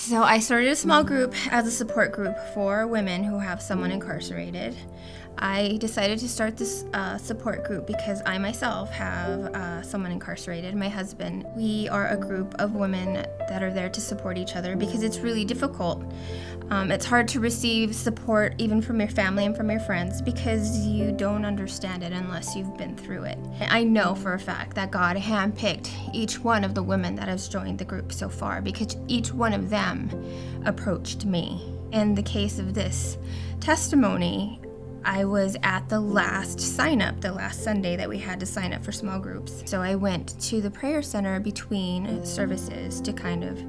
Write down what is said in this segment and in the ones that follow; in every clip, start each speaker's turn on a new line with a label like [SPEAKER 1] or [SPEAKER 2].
[SPEAKER 1] So I started a small group as a support group for women who have someone incarcerated. I decided to start this support group because I myself have someone incarcerated, my husband. We are a group of women that are there to support each other because it's really difficult. It's hard to receive support even from your family and from your friends because you don't understand it unless you've been through it. I know for a fact that God handpicked each one of the women that has joined the group so far because each one of them approached me. In the case of this testimony, I was at the last sign-up, the last Sunday that we had to sign up for small groups. So I went to the prayer center between services to kind of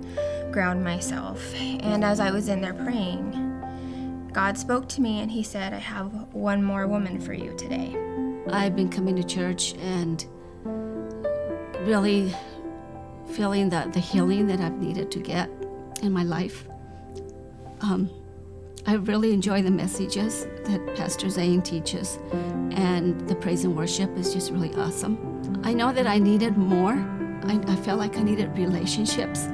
[SPEAKER 1] ground myself. And as I was in there praying, God spoke to me and he said, I have one more woman for you today.
[SPEAKER 2] I've been coming to church and really feeling the healing that I've needed to get in my life. I really enjoy the messages that Pastor Zane teaches, and the praise and worship is just really awesome. I know that I needed more. I felt like I needed relationships,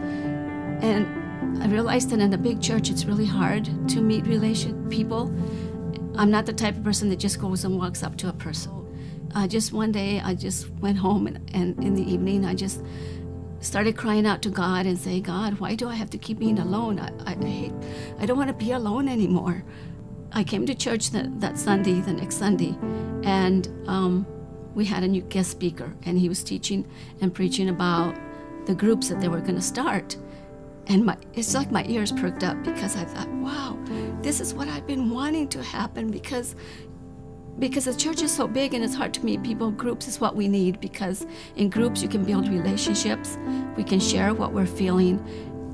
[SPEAKER 2] and I realized that in a big church it's really hard to meet people. I'm not the type of person that just goes and walks up to a person. Just one day I just went home and in the evening I just started crying out to God and saying, God, why do I have to keep being alone? I don't want to be alone anymore. I came to church that Sunday, the next Sunday, and we had a new guest speaker, and he was teaching and preaching about the groups that they were going to start. And it's like my ears perked up because I thought, wow, this is what I've been wanting to happen because the church is so big and it's hard to meet people. Groups is what we need because in groups you can build relationships, we can share what we're feeling,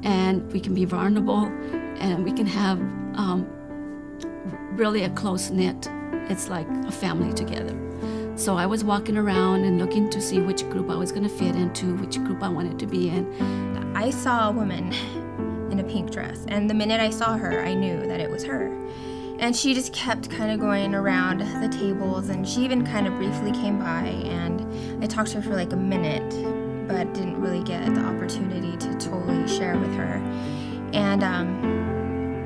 [SPEAKER 2] and we can be vulnerable, and we can have really a close-knit, it's like a family together. So I was walking around and looking to see which group I was going to fit into, which group I wanted to be in.
[SPEAKER 1] I saw a woman in a pink dress, and the minute I saw her, I knew that it was her. And she just kept kind of going around the tables, and she even kind of briefly came by, and I talked to her for like a minute, but didn't really get the opportunity to totally share with her. And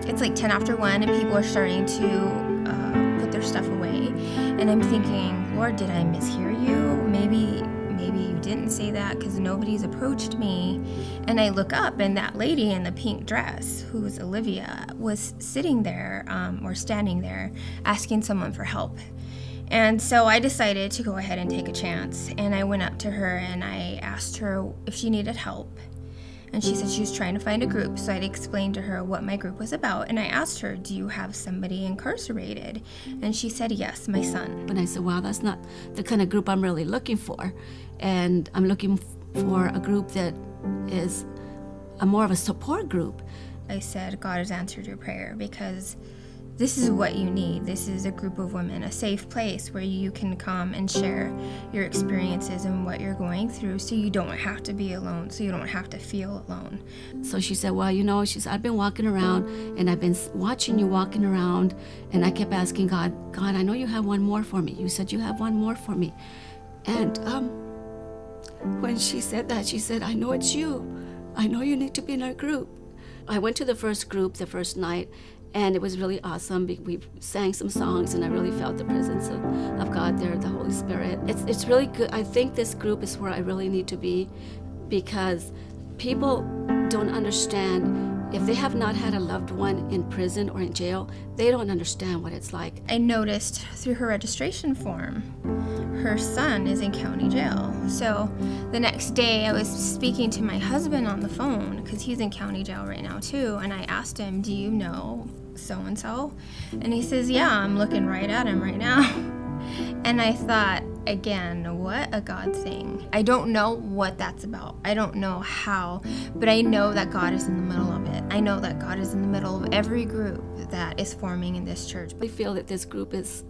[SPEAKER 1] it's like 10 after 1, and people are starting to put their stuff away. And I'm thinking, Lord, did I mishear you? Maybe you didn't say that because nobody's approached me. And I look up, and that lady in the pink dress, who was Olivia, was sitting there or standing there asking someone for help. And so I decided to go ahead and take a chance. And I went up to her and I asked her if she needed help. And she said she was trying to find a group. So I'd explained to her what my group was about. And I asked her, do you have somebody incarcerated? And she said, yes, my son.
[SPEAKER 2] And I said, wow, that's not the kind of group I'm really looking for. And I'm looking for a group that is more of a support group.
[SPEAKER 1] I said, God has answered your prayer because this is what you need. This is a group of women, a safe place where you can come and share your experiences and what you're going through so you don't have to be alone, so you don't have to feel alone.
[SPEAKER 2] So she said, well, she said, I've been walking around and I've been watching you walking around, and I kept asking God, I know you have one more for me. You said you have one more for me. And when she said that, she said, I know it's you. I know you need to be in our group. I went to the first group the first night, and it was really awesome. We sang some songs, and I really felt the presence of God there, the Holy Spirit. It's really good. I think this group is where I really need to be because people don't understand. If they have not had a loved one in prison or in jail, they don't understand what it's like.
[SPEAKER 1] I noticed through her registration form, her son is in county jail. So the next day I was speaking to my husband on the phone because he's in county jail right now too. And I asked him, do you know so-and-so? And he says, yeah, I'm looking right at him right now. And I thought, again, what a God thing. I don't know what that's about. I don't know how, but I know that God is in the middle of it. I know that God is in the middle of every group that is forming in this church.
[SPEAKER 2] I feel that this group is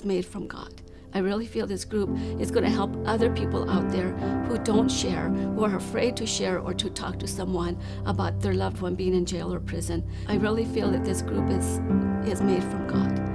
[SPEAKER 2] made from God. I really feel this group is going to help other people out there who don't share, who are afraid to share or to talk to someone about their loved one being in jail or prison. I really feel that this group is made from God.